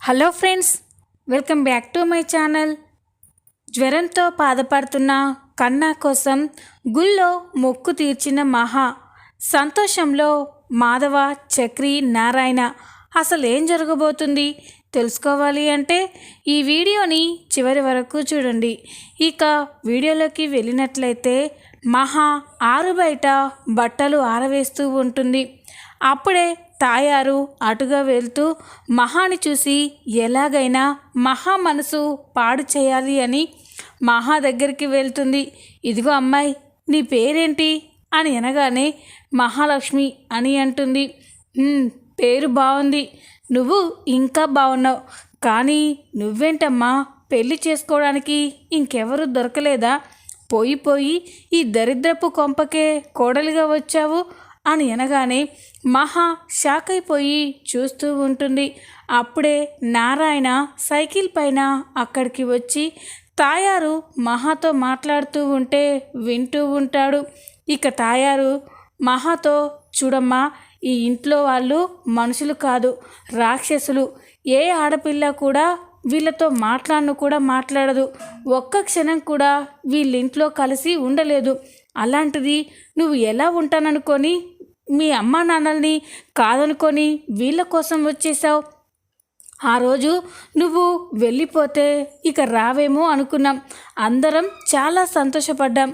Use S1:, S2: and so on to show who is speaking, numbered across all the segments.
S1: Hello friends, welcome back to my channel. జ్వరంతో బాధపడుతున్న కన్నా కోసం గుళ్ళో మొక్కు తీర్చిన మహా. సంతోషంలో మాధవ, చక్రి, నారాయణ. అసలు ఏం జరగబోతుంది తెలుసుకోవాలి అంటే ఈ వీడియోని చివరి వరకు చూడండి. ఇక వీడియోలోకి వెళ్ళినట్లయితే మహా ఆరు బయట బట్టలు ఆరవేస్తూ ఉంటుంది. అప్పుడే తాయారు అటుగా వెళ్తూ మహాని చూసి ఎలాగైనా మహా మనసు పాడు చేయాలి అని మహా దగ్గరికి వెళ్తుంది. ఇదిగో అమ్మాయి, నీ పేరేంటి అని అనగానే మహాలక్ష్మి అని అంటుంది. పేరు బాగుంది, నువ్వు ఇంకా బాగున్నావు. కానీ నువ్వేంటమ్మా పెళ్ళి చేసుకోవడానికి ఇంకెవరు దొరకలేదా? పోయి ఈ దరిద్రపు కొంపకే కోడలిగా వచ్చావు అని అనగానే మహా షాక్ అయిపోయి చూస్తూ ఉంటుంది. అప్పుడే నారాయణ సైకిల్ పైన అక్కడికి వచ్చి తాయారు మహాతో మాట్లాడుతూ ఉంటే వింటూ ఉంటాడు. ఇక తాయారు మహాతో, చూడమ్మా, ఈ ఇంట్లో వాళ్ళు మనుషులు కాదు, రాక్షసులు. ఏ ఆడపిల్ల కూడా వీళ్ళతో మాట్లాడదు. ఒక్క క్షణం కూడా వీళ్ళింట్లో కలిసి ఉండలేదు. అలాంటిది నువ్వు ఎలా ఉంటాననుకొని, మీ అమ్మా నాన్నల్ని కాదనుకొని వీళ్ళ కోసం వచ్చేసావు. ఆ రోజు నువ్వు వెళ్ళిపోతే ఇక రావేమో అనుకున్నాం. అందరం చాలా సంతోషపడ్డాం.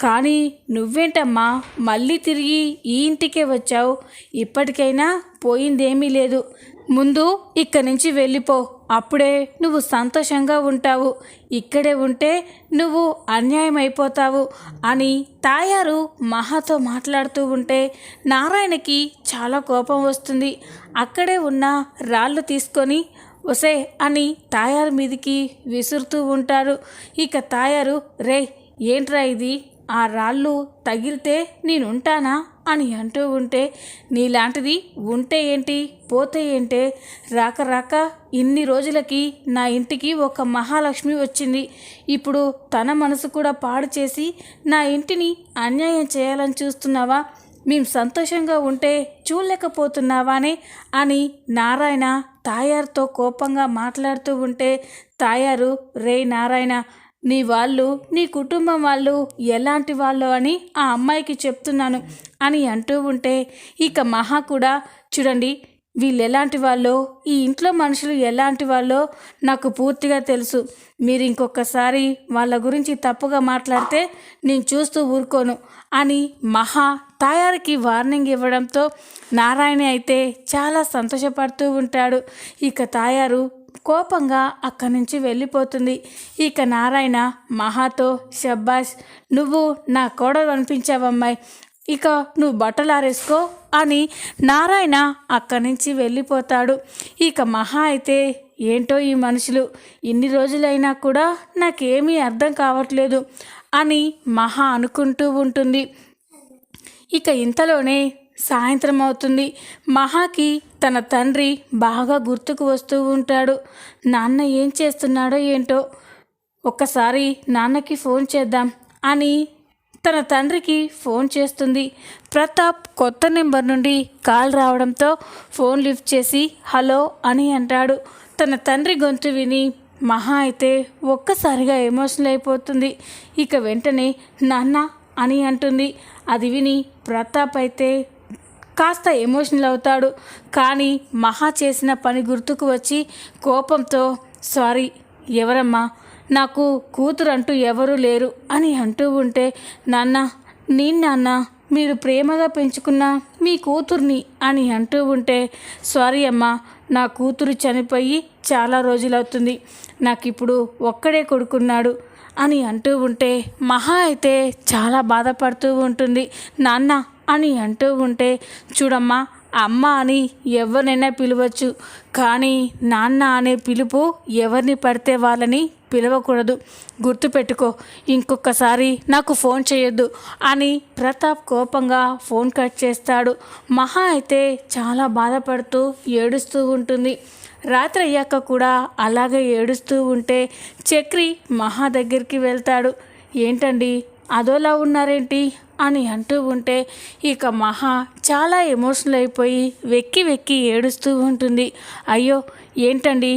S1: కానీ నువ్వేంటమ్మా మళ్ళీ తిరిగి ఈ ఇంటికే వచ్చావు? ఇప్పటికైనా పోయిందేమీ లేదు. ముందు ఇక్కడి నుంచి వెళ్ళిపో, అప్పుడే నువ్వు సంతోషంగా ఉంటావు. ఇక్కడే ఉంటే నువ్వు అన్యాయం అయిపోతావు అని తాయారు మహాతో మాట్లాడుతూ ఉంటే నారాయణకి చాలా కోపం వస్తుంది. అక్కడే ఉన్న రాళ్ళు తీసుకొని ఒసే అని తాయారు మీదికి విసురుతూ ఉంటారు. ఇక తాయారు, రే ఏంట్రా ఇది, ఆ రాళ్ళు తగిలితే నేనుంటానా అని అంటూ ఉంటే, నీలాంటిది ఉంటే ఏంటి పోతే ఏంటే, రాక ఇన్ని రోజులకి నా ఇంటికి ఒక మహాలక్ష్మి వచ్చింది. ఇప్పుడు తన మనసు కూడా పాడు చేసి నా ఇంటిని అన్యాయం చేయాలని చూస్తున్నావా? మేము సంతోషంగా ఉంటే చూడలేకపోతున్నావానే అని నారాయణ తాయారుతో కోపంగా మాట్లాడుతూ ఉంటే తాయారు, రే నారాయణ, నీ కుటుంబం వాళ్ళు ఎలాంటి వాళ్ళు అని ఆ అమ్మాయికి చెప్తున్నాను అని అంటూ ఉంటే ఇక మహా కూడా, చూడండి, వీళ్ళు ఎలాంటి వాళ్ళో, ఈ ఇంట్లో మనుషులు ఎలాంటి వాళ్ళో నాకు పూర్తిగా తెలుసు. మీరు ఇంకొకసారి వాళ్ళ గురించి తప్పుగా మాట్లాడితే నేను చూస్తూ ఊరుకోను అని మహా తాయారికి వార్నింగ్ ఇవ్వడంతో నారాయణ అయితే చాలా సంతోషపడుతూ ఉంటాడు. ఇక తాయారు కోపంగా అక్కడి నుంచి వెళ్ళిపోతుంది. ఇక నారాయణ మహాతో, శబ్బాష్, నువ్వు నా కోడలు అనిపించావమ్మాయి, ఇక నువ్వు బట్టలు ఆరేసుకో అని నారాయణ అక్కడి నుంచి వెళ్ళిపోతాడు. ఇక మహా అయితే, ఏంటో ఈ మనుషులు, ఇన్ని రోజులైనా కూడా నాకేమీ అర్థం కావట్లేదు అని మహా అనుకుంటూ ఉంటుంది. ఇక ఇంతలోనే సాయంత్రం అవుతుంది. మహాకి తన తండ్రి బాగా గుర్తుకు వస్తూ ఉంటాడు. నాన్న ఏం చేస్తున్నాడో ఏంటో, ఒక్కసారి నాన్నకి ఫోన్ చేద్దాం అని తన తండ్రికి ఫోన్ చేస్తుంది. ప్రతాప్ కొత్త నెంబర్ నుండి కాల్ రావడంతో ఫోన్ లిఫ్ట్ చేసి హలో అని అంటాడు. తన తండ్రి గొంతు విని మహా అయితే ఒక్కసారిగా ఎమోషనల్ అయిపోతుంది. ఇక వెంటనే నాన్న అని అంటుంది. అది విని ప్రతాప్ అయితే కాస్త ఎమోషనల్ అవుతాడు. కానీ మహా చేసిన పని గుర్తుకు వచ్చి కోపంతో, సారీ, ఎవరమ్మా, నాకు కూతురు అంటూ ఎవరూ లేరు అని అంటూ ఉంటే, నాన్న మీరు ప్రేమగా పెంచుకున్న మీ కూతుర్ని అని అంటూ ఉంటే, సారీ అమ్మా, నా కూతురు చనిపోయి చాలా రోజులవుతుంది, నాకు ఇప్పుడు ఒక్కడే కొడుకున్నాడు అని అంటూ ఉంటే మహా అయితే చాలా బాధపడుతూ ఉంటుంది. నాన్న అని అంటూ ఉంటే, చూడమ్మా, అమ్మ అని ఎవరినైనా పిలవచ్చు, కానీ నాన్న అనే పిలుపు ఎవరిని పడితే వాళ్ళని పిలవకూడదు, గుర్తుపెట్టుకో, ఇంకొకసారి నాకు ఫోన్ చేయొద్దు అని ప్రతాప్ కోపంగా ఫోన్ కట్ చేస్తాడు. మహా అయితే చాలా బాధపడుతూ ఏడుస్తూ ఉంటుంది. రాత్రి అయ్యాక కూడా అలాగే ఏడుస్తూ ఉంటే చక్రి మహా దగ్గరికి వెళ్తాడు. ఏంటండి అదోలా ఉన్నారేంటి అని అంటూ ఉంటే ఇక మహా చాలా ఎమోషనల్ అయిపోయి వెక్కి వెక్కి ఏడుస్తూ ఉంటుంది. అయ్యో ఏంటండి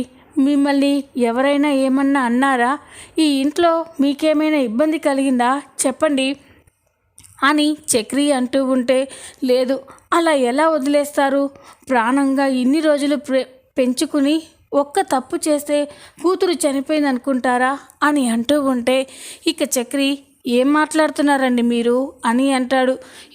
S1: మిమ్మల్ని ఎవరైనా ఏమన్నా అన్నారా? ఈ ఇంట్లో మీకేమైనా ఇబ్బంది కలిగిందా చెప్పండి అని చక్రి అంటూ ఉంటే, లేదు, అలా ఎలా వదిలేస్తారు? ప్రాణంగా ఇన్ని రోజులు పెంచుకుని ఒక్క తప్పు చేస్తే కూతురు చనిపోయింది అనుకుంటారా అని అంటూ ఉంటే, ఇక చక్రి ఏం మాట్లాడుతున్నారండి మీరు అని అంటాడు.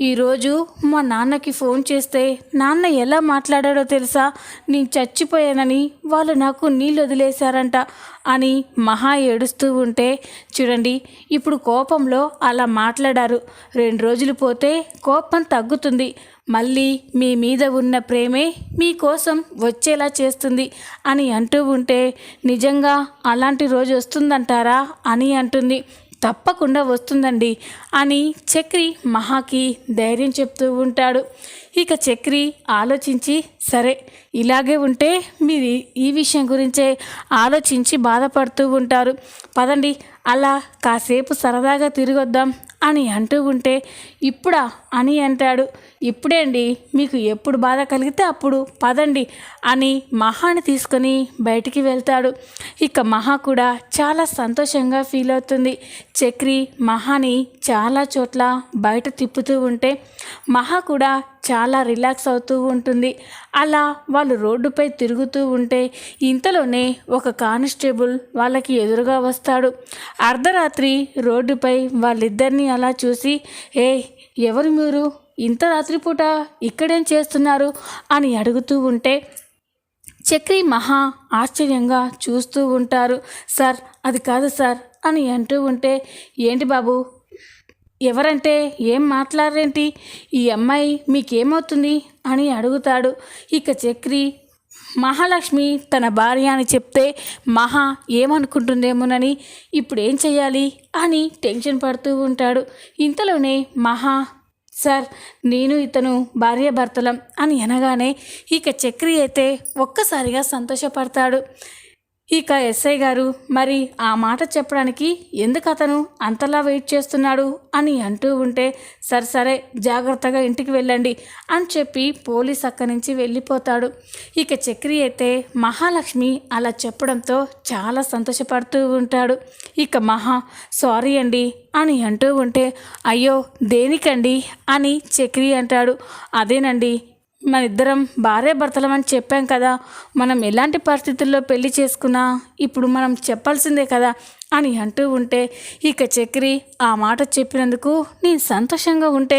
S1: ఈరోజు మా నాన్నకి ఫోన్ చేస్తే నాన్న ఎలా మాట్లాడాడో తెలుసా? నేను చచ్చిపోయానని వాళ్ళు నాకు నీళ్ళు వదిలేశారంట అని మహా ఏడుస్తూ ఉంటే, చూడండి ఇప్పుడు కోపంలో అలా మాట్లాడారు, 2 రోజులు పోతే కోపం తగ్గుతుంది, మళ్ళీ మీ మీద ఉన్న ప్రేమే మీకోసం వచ్చేలా చేస్తుంది అని అంటూ ఉంటే, నిజంగా అలాంటి రోజు వస్తుందంటారా అని అంటుంది. తప్పకుండా వస్తుందండి అని చక్రి మహాకి ధైర్యం చెప్తూ ఉంటాడు. ఇక చక్రి ఆలోచించి, సరే ఇలాగే ఉంటే మీరు ఈ విషయం గురించే ఆలోచించి బాధపడుతూ ఉంటారు, పదండి అలా కాసేపు సరదాగా తిరిగొద్దాం అని అంటూ ఉంటే, ఇప్పుడా అని అంటాడు. ఇప్పుడే అండి, మీకు ఎప్పుడు బాధ కలిగితే అప్పుడు పదండి అని మహాని తీసుకొని బయటికి వెళ్తాడు. ఇక మహా కూడా చాలా సంతోషంగా ఫీల్ అవుతుంది. చక్రి మహాని చాలా చోట్ల బయట తిప్పుతూ ఉంటే మహా కూడా చాలా రిలాక్స్ అవుతూ ఉంటుంది. అలా వాళ్ళు రోడ్డుపై తిరుగుతూ ఉంటే ఇంతలోనే ఒక కానిస్టేబుల్ వాళ్ళకి ఎదురుగా వస్తాడు. అర్ధరాత్రి రోడ్డుపై వాళ్ళిద్దరినీ అలా చూసి, ఏ ఎవరు మీరు, ఇంత రాత్రిపూట ఇక్కడేం చేస్తున్నారు అని అడుగుతూ ఉంటే చక్రి మహా ఆశ్చర్యంగా చూస్తూ ఉంటారు. సార్ అది కాదు సార్ అని అంటూ ఉంటే, ఏంటి బాబు ఎవరంటే ఏం మాట్లాడరేంటి, ఈ అమ్మాయి మీకేమవుతుంది అని అడుగుతాడు. ఇక చక్రి మహాలక్ష్మి తన భార్య అని చెప్తే మహా ఏమనుకుంటుందేమోనని ఇప్పుడు ఏం చెయ్యాలి అని టెన్షన్ పడుతూ ఉంటాడు. ఇంతలోనే మహా, సార్ నేను ఇతను భార్యాభర్తలం అని అనగానే ఇక చక్రి అయితే ఒక్కసారిగా సంతోషపడతాడు. ఇక ఎస్ఐ గారు, మరి ఆ మాట చెప్పడానికి ఎందుకు అతను అంతలా వెయిట్ చేస్తున్నాడు అని అంటూ ఉంటే, సరే జాగ్రత్తగా ఇంటికి వెళ్ళండి అని చెప్పి పోలీస్ అక్కడి నుంచి వెళ్ళిపోతాడు. ఇక చక్రి అయితే మహాలక్ష్మి అలా చెప్పడంతో చాలా సంతోషపడుతూ ఉంటాడు. ఇక మహా, సారీ అండి అని అంటూ ఉంటే, అయ్యో దేనికండి అని చక్రి అంటాడు. అదేనండి, మన ఇద్దరం భార్యాభర్తలం అని చెప్పాం కదా, మనం ఎలాంటి పరిస్థితుల్లో పెళ్లి చేసుకున్నా ఇప్పుడు మనం చెప్పాల్సిందే కదా అని అంటూ ఉంటే ఇక చక్రి ఆ మాట చెప్పినందుకు నేను సంతోషంగా ఉంటే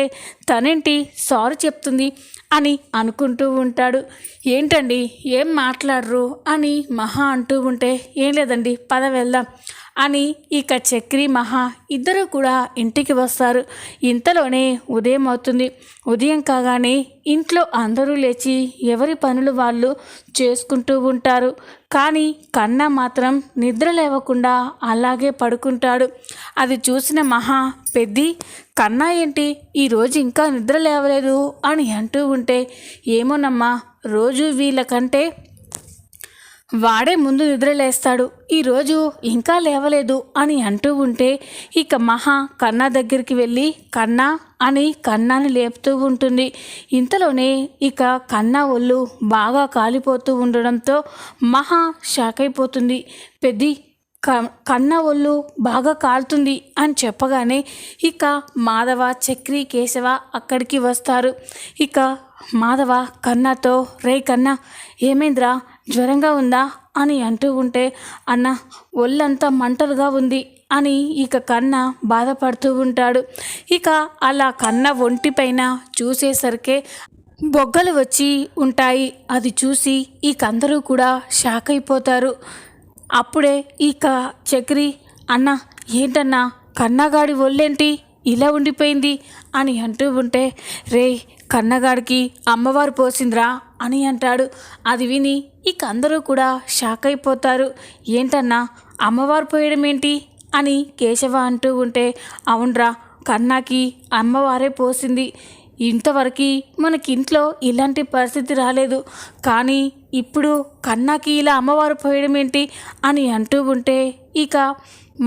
S1: తనేంటి సారీ చెప్తుంది అని అనుకుంటూ ఉంటాడు. ఏంటండి ఏం మాట్లాడరు అని మహా అంటూ ఉంటే, ఏం లేదండి పద వెళ్దాం అని ఇక చక్రి మహా ఇద్దరు కూడా ఇంటికి వస్తారు. ఇంతలోనే ఉదయం అవుతుంది. ఉదయం కాగానే ఇంట్లో అందరూ లేచి ఎవరి పనులు వాళ్ళు చేసుకుంటూ ఉంటారు. కానీ కన్నా మాత్రం నిద్ర లేవకుండా అలాగే పడుకుంటాడు. అది చూసిన మహా, పెద్ది కన్నా ఏంటి ఈరోజు ఇంకా నిద్ర లేవలేదు అని అంటూ ఉంటే, ఏమోనమ్మా రోజు వీళ్ళకంటే వాడే ముందు నిద్రలేస్తాడు, ఈరోజు ఇంకా లేవలేదు అని అంటూ ఉంటే ఇక మహా కన్నా దగ్గరికి వెళ్ళి కన్నా అని కన్నాని లేపుతూ ఉంటుంది. ఇంతలోనే ఇక కన్నా ఒళ్ళు బాగా కాలిపోతూ ఉండడంతో మహా షాక్ అయిపోతుంది. పెద్ది కన్నా ఒళ్ళు బాగా కాలుతుంది అని చెప్పగానే ఇక మాధవ, చక్రి, కేశవ అక్కడికి వస్తారు. ఇక మాధవ కన్నాతో, రే కన్నా ఏమైందిరా, జ్వరంగా ఉందా అని అంటూ ఉంటే, అన్న ఒళ్ళంతా మంటలుగా ఉంది అని ఇక కన్న బాధపడుతూ ఉంటాడు. ఇక అలా కన్న ఒంటిపైన చూసేసరికి బొగ్గలు వచ్చి ఉంటాయి. అది చూసి ఇక అందరూ కూడా షాక్ అయిపోతారు. అప్పుడే ఇక చక్రి, అన్న ఏంటన్నా కన్నగాడి ఒళ్ళేంటి ఇలా ఉండిపోయింది అని అంటూ ఉంటే, రే కన్నగాడికి అమ్మవారు పోసిందిరా అని అంటాడు. అది విని ఇక అందరూ కూడా షాక్ అయిపోతారు. ఏంటన్నా అమ్మవారు పోయడం ఏంటి అని కేశవ అంటూ ఉంటే, అవునరా కన్నాకి అమ్మవారే పోసింది, ఇంతవరకు మనకింట్లో ఇలాంటి పరిస్థితి రాలేదు, కానీ ఇప్పుడు కన్నాకి ఇలా అమ్మవారు పోయడం ఏంటి అని అంటూ ఉంటే ఇక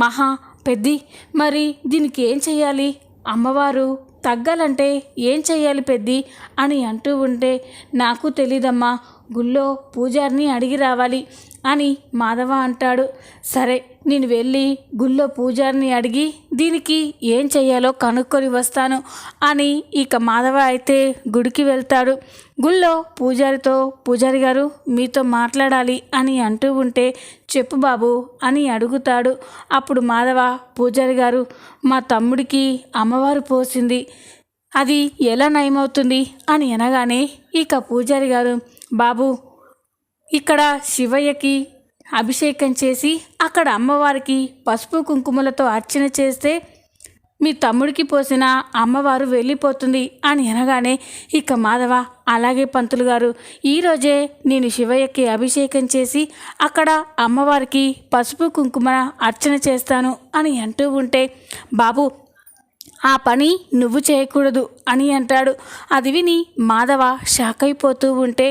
S1: మహా, పెద్ది మరి దీనికి ఏం చెయ్యాలి, అమ్మవారు తగ్గాలంటే ఏం చెయ్యాలి పెద్ది అని అంటూ ఉంటే, నాకు తెలీదమ్మా, గుళ్ళో పూజారిని అడిగి రావాలి, అని మాధవ అంటాడు. సరే, నేను వెళ్ళి గుళ్ళో పూజారిని అడిగి దీనికి ఏం చెయ్యాలో కనుక్కొని వస్తాను అని ఇక మాధవ అయితే గుడికి వెళ్తాడు. గుళ్ళో పూజారితో, పూజారి గారు మీతో మాట్లాడాలి అని అంటూ ఉంటే, చెప్పు బాబు అని అడుగుతాడు. అప్పుడు మాధవ, పూజారి గారు మా తమ్ముడికి అమ్మవారు పోసింది, అది ఎలా నయమవుతుంది అని అనగానే ఇక పూజారి గారు, బాబు ఇక్కడ శివయ్యకి అభిషేకం చేసి అక్కడ అమ్మవారికి పసుపు కుంకుమలతో అర్చన చేస్తే మీ తమ్ముడికి పోసిన అమ్మవారు వెళ్ళిపోతుంది అని అనగానే ఇక మాధవ, అలాగే పంతులు గారు, ఈరోజే నేను శివయ్యకి అభిషేకం చేసి అక్కడ అమ్మవారికి పసుపు కుంకుమ అర్చన చేస్తాను అని అంటూ ఉంటే, బాబు ఆ పని నువ్వు చేయకూడదు అని అంటాడు. అది విని మాధవ షాక్ అయిపోతూ ఉంటే,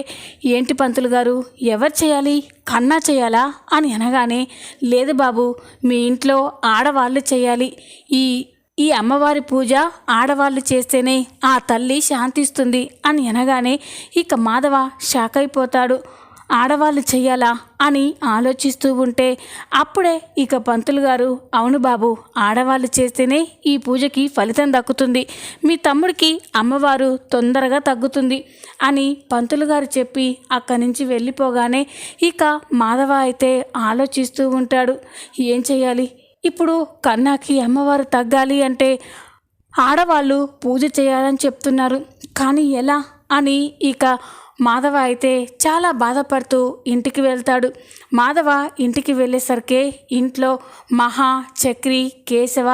S1: ఏంటి పంతులు గారు, ఎవరు చేయాలి, కన్నా చేయాలా అని అనగానే, లేదు బాబు, మీ ఇంట్లో ఆడవాళ్ళు చేయాలి. ఈ అమ్మవారి పూజ ఆడవాళ్ళు చేస్తేనే ఆ తల్లి శాంతిస్తుంది అని అనగానే ఇక మాధవ షాక్ అయిపోతాడు. ఆడవాళ్ళు చెయ్యాలా అని ఆలోచిస్తూ ఉంటే అప్పుడే ఇక పంతులు గారు, అవును బాబు, ఆడవాళ్ళు చేస్తేనే ఈ పూజకి ఫలితం దక్కుతుంది, మీ తమ్ముడికి అమ్మవారు తొందరగా తగ్గుతుంది అని పంతులు గారు చెప్పి అక్కడి నుంచి వెళ్ళిపోగానే ఇక మాధవ అయితే ఆలోచిస్తూ ఉంటాడు. ఏం చెయ్యాలి ఇప్పుడు, కన్నాకి అమ్మవారు తగ్గాలి అంటే ఆడవాళ్ళు పూజ చేయాలని చెప్తున్నారు, కానీ ఎలా అని ఇక మాధవ అయితే చాలా బాధపడుతూ ఇంటికి వెళ్తాడు. మాధవ ఇంటికి వెళ్ళేసరికి ఇంట్లో మహా, చక్రి, కేశవ,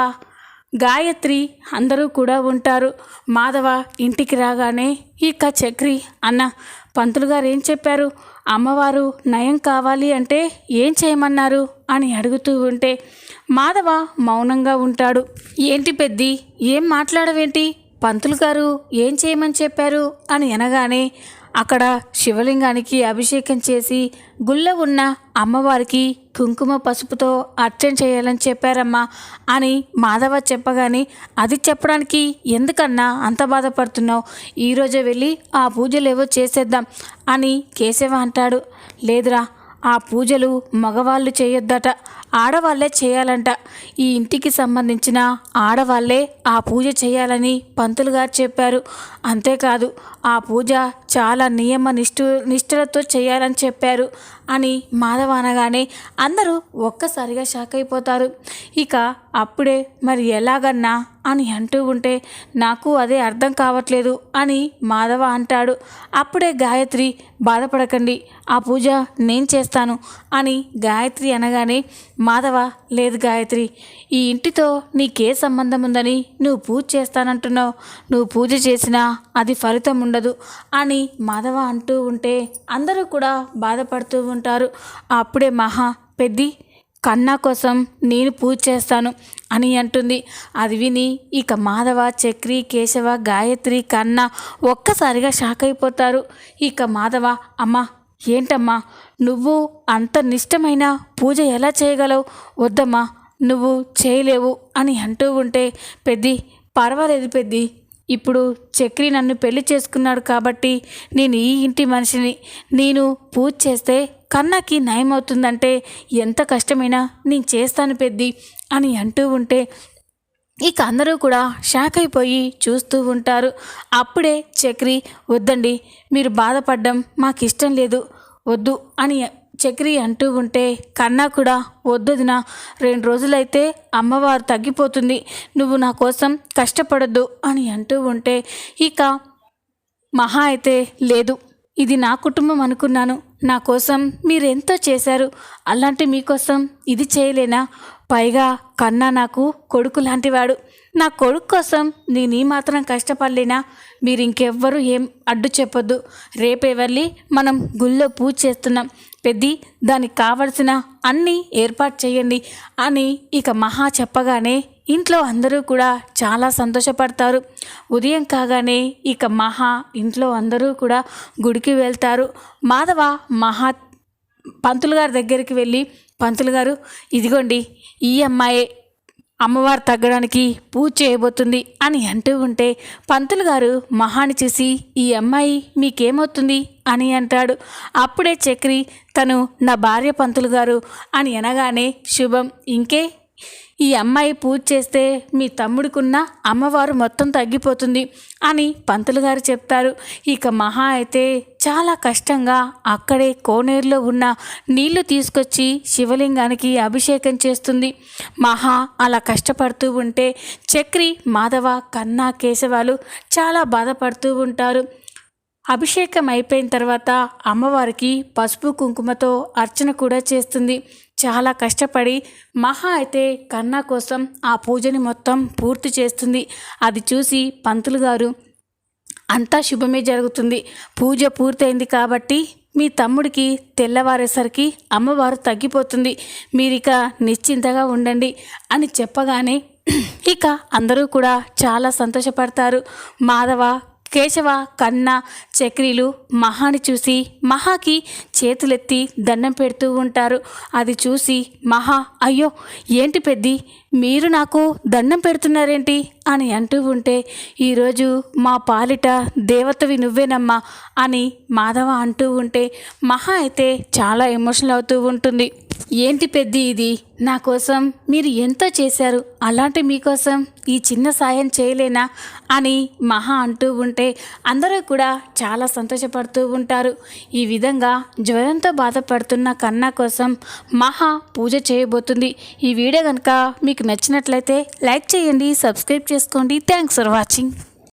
S1: గాయత్రి అందరూ కూడా ఉంటారు. మాధవ ఇంటికి రాగానే ఇక చక్రి, అన్న పంతులు గారు ఏం చెప్పారు, అమ్మవారు నయం కావాలి అంటే ఏం చేయమన్నారు అని అడుగుతూ ఉంటే మాధవ మౌనంగా ఉంటాడు. ఏంటి పెద్ది, ఏం మాట్లాడవేంటి, పంతులు గారు ఏం చేయమని చెప్పారు అని అనగానే, అక్కడ శివలింగానికి అభిషేకం చేసి గుళ్ళో ఉన్న అమ్మవారికి కుంకుమ పసుపుతో అర్చన చేయాలని చెప్పారమ్మా అని మాధవ చెప్పగానే, అది చెప్పడానికి ఎందుకన్నా అంత బాధపడుతున్నావు, ఈరోజే వెళ్ళి ఆ పూజలు ఏవో చేసేద్దాం అని కేశవ అంటాడు. లేదురా, ఆ పూజలు మగవాళ్ళు చేయొద్దట, ఆడవాళ్లే చేయాలంట, ఈ ఇంటికి సంబంధించిన ఆడవాళ్లే ఆ పూజ చేయాలని పంతులు గారు చెప్పారు. అంతేకాదు ఆ పూజ చాలా నిష్టలతో చేయాలని చెప్పారు అని మాధవ అనగానే అందరూ ఒక్కసారిగా షాక్ అయిపోతారు. ఇక అప్పుడే మరి ఎలాగన్నా అని అంటూ ఉంటే, నాకు అదే అర్థం కావట్లేదు అని మాధవ అంటాడు. అప్పుడే గాయత్రి, బాధపడకండి, ఆ పూజ నేను చేస్తాను అని గాయత్రి అనగానే మాధవ, లేదు గాయత్రి, ఈ ఇంటితో నీకే సంబంధం ఉందని నువ్వు పూజ చేస్తానంటున్నావు, నువ్వు పూజ చేసినా అది ఫలితం ఉండదు అని మాధవ అంటూ ఉంటే అందరూ కూడా బాధపడుతూ ఉంటారు. అప్పుడే మహా, పెద్ది, కన్నా కోసం నేను పూజ చేస్తాను అని అంటుంది. అది విని ఇక మాధవ, చక్రి, కేశవ, గాయత్రి, కన్నా ఒక్కసారిగా షాక్ అయిపోతారు. ఇక మాధవ, అమ్మా ఏంటమ్మా, నువ్వు అంత నిష్టమైన పూజ ఎలా చేయగలవు, వద్దమ్మా నువ్వు చేయలేవు అని అంటూ ఉంటే, పెద్ది పర్వాలేదు పెద్ది, ఇప్పుడు చక్రి నన్ను పెళ్లి చేసుకున్నాడు కాబట్టి నేను ఈ ఇంటి మనిషిని, నేను పూజ చేస్తే కన్నాకి నయమవుతుందంటే ఎంత కష్టమైనా నేను చేస్తాను పెద్ది అని అంటూ ఉంటే ఇక అందరూ కూడా షాక్ అయిపోయి చూస్తూ ఉంటారు. అప్పుడే చక్రి, వద్దండి, మీరు బాధపడడం మాకు ఇష్టం లేదు, వద్దు అని చక్రి అంటూ ఉంటే కన్నా కూడా, వద్దొదినా, 2 రోజులైతే అమ్మవారు తగ్గిపోతుంది, నువ్వు నా కోసం కష్టపడొద్దు అని అంటూ ఉంటే ఇక మహా అయితే, లేదు, ఇది నా కుటుంబం అనుకున్నాను, నా కోసం మీరెంతో చేశారు, అలాంటి మీకోసం ఇది చేయలేనా, పైగా కన్నా నాకు కొడుకు లాంటివాడు, నా కొడుకు కోసం నేను ఈ మాత్రం కష్టపడలేనా, మీరు ఇంకెవ్వరూ ఏం అడ్డు చెప్పొద్దు, రేపే వెళ్ళి మనం గుళ్ళో పూజ చేస్తున్నాం, పెద్ది దానికి కావలసిన అన్నీ ఏర్పాటు చేయండి అని ఇక మహా చెప్పగానే ఇంట్లో అందరూ కూడా చాలా సంతోషపడతారు. ఉదయం కాగానే ఇక మహా ఇంట్లో అందరూ కూడా గుడికి వెళ్తారు. మాధవ మహా పంతులు గారి దగ్గరికి వెళ్ళి, పంతులు గారు, ఇదిగోండి ఈ అమ్మాయే అమ్మవారు తగ్గడానికి పూజ చేయబోతుంది అని అంటూ ఉంటే పంతులు గారు మహాని చూసి, ఈ అమ్మాయి మీకేమవుతుంది అని అంటాడు. అప్పుడే చక్రి తను నా భార్య పంతులు గారు అని అనగానే శుభం ఇంకే ఈ అమ్మాయి పూజ చేస్తే మీ తమ్ముడికున్న అమ్మవారు మొత్తం తగ్గిపోతుంది అని పంతులు గారు చెప్తారు. ఇక మహా అయితే చాలా కష్టంగా అక్కడే కోనేరులో ఉన్న నీళ్లు తీసుకొచ్చి శివలింగానికి అభిషేకం చేస్తుంది. మహా అలా కష్టపడుతూ ఉంటే చక్రి, మాధవ, కన్నా, కేశవాలు చాలా బాధపడుతూ ఉంటారు. అభిషేకం అయిపోయిన తర్వాత అమ్మవారికి పసుపు కుంకుమతో అర్చన కూడా చేస్తుంది. చాలా కష్టపడి మహా అయితే కన్నా కోసం ఆ పూజని మొత్తం పూర్తి చేస్తుంది. అది చూసి పంతులు గారు అంతా శుభమే జరుగుతుంది, పూజ పూర్తయింది కాబట్టి మీ తమ్ముడికి తెల్లవారేసరికి అమ్మవారు తగ్గిపోతుంది, మీరిక నిశ్చింతగా ఉండండి అని చెప్పగానే ఇక అందరూ కూడా చాలా సంతోషపడతారు. మాధవ, కేశవ, కన్న, చక్రీలు మహాని చూసి మహాకి చేతులెత్తి దండం పెడుతూ ఉంటారు. అది చూసి మహా అయ్యో ఏంటి పెద్ది మీరు నాకు దండం పెడుతున్నారేంటి అని అంటూ ఉంటే ఈరోజు మా పాలిట దేవతవి నువ్వేనమ్మా అని మాధవ అంటూ ఉంటే మహా అయితే చాలా ఎమోషనల్ అవుతూ ఉంటుంది. ఏంటి పెద్ది ఇది, నా కోసం మీరు ఎంతో చేశారు, అలాంటి మీకోసం ఈ చిన్న సాయం చేయలేనా అని మహా అంటూ ఉంటే అందరూ కూడా చాలా సంతోషపడుతూ ఉంటారు. ఈ విధంగా జ్వరంతో బాధపడుతున్న కన్నా కోసం మహా పూజ చేయబోతుంది. ఈ వీడియో కనుక మీకు నచ్చినట్లయితే లైక్ చేయండి, సబ్స్క్రైబ్ చేసుకోండి. Thanks for watching.